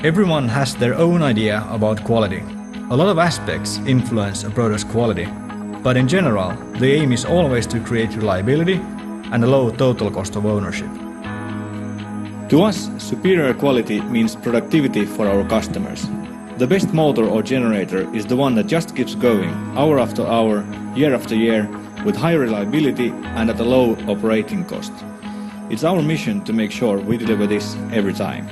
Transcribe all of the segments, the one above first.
Everyone has their own idea about quality. A lot of aspects influence a product's quality, but in general, the aim is always to create reliability and a low total cost of ownership. To us, superior quality means productivity for our customers. The best motor or generator is the one that just keeps going, hour after hour, year after year, with high reliability and at a low operating cost. It's our mission to make sure we deliver this every time.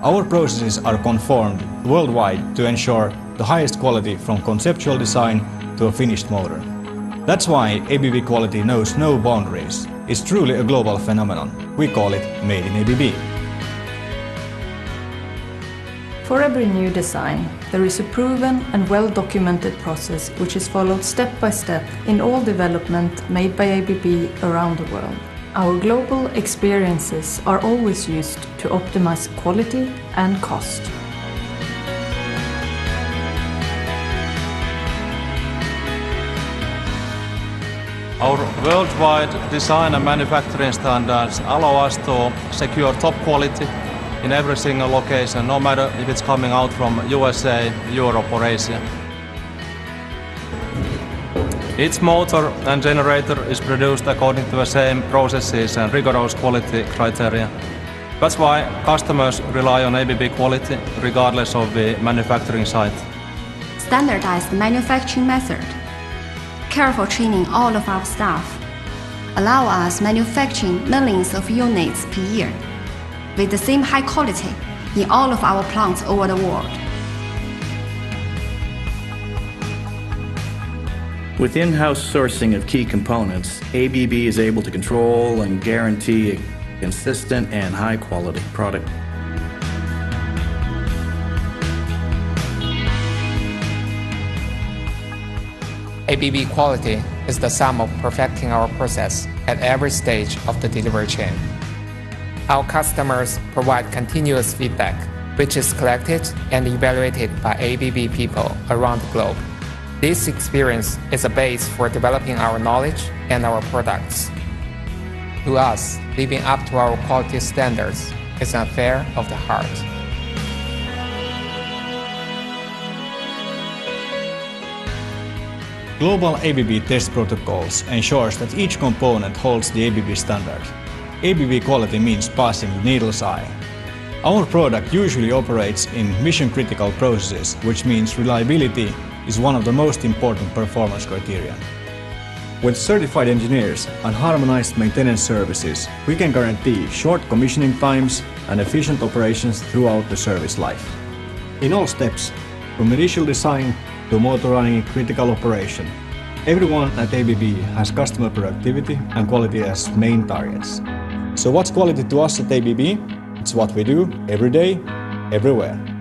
Our processes are conformed worldwide to ensure the highest quality from conceptual design to a finished motor. That's why ABB quality knows no boundaries. It's truly a global phenomenon. We call it Made in ABB. For every new design, there is a proven and well-documented process which is followed step by step in all development made by ABB around the world. Our global experiences are always used to optimize quality and cost. Our worldwide design and manufacturing standards allow us to secure top quality in every single location, no matter if it's coming out from USA, Europe or Asia. Each motor and generator is produced according to the same processes and rigorous quality criteria. That's why customers rely on ABB quality regardless of the manufacturing site. Standardized manufacturing method, careful training all of our staff, allow us manufacturing millions of units per year with the same high quality in all of our plants over the world. With in-house sourcing of key components, ABB is able to control and guarantee a consistent and high-quality product. ABB quality is the sum of perfecting our process at every stage of the delivery chain. Our customers provide continuous feedback, which is collected and evaluated by ABB people around the globe. This experience is a base for developing our knowledge and our products. To us, living up to our quality standards is an affair of the heart. Global ABB test protocols ensures that each component holds the ABB standard. ABB quality means passing the needle's eye. Our product usually operates in mission-critical processes, which means reliability is one of the most important performance criteria. With certified engineers and harmonized maintenance services, we can guarantee short commissioning times and efficient operations throughout the service life. In all steps, from initial design to motor running critical operation, everyone at ABB has customer productivity and quality as main targets. So what's quality to us at ABB? It's what we do every day, everywhere.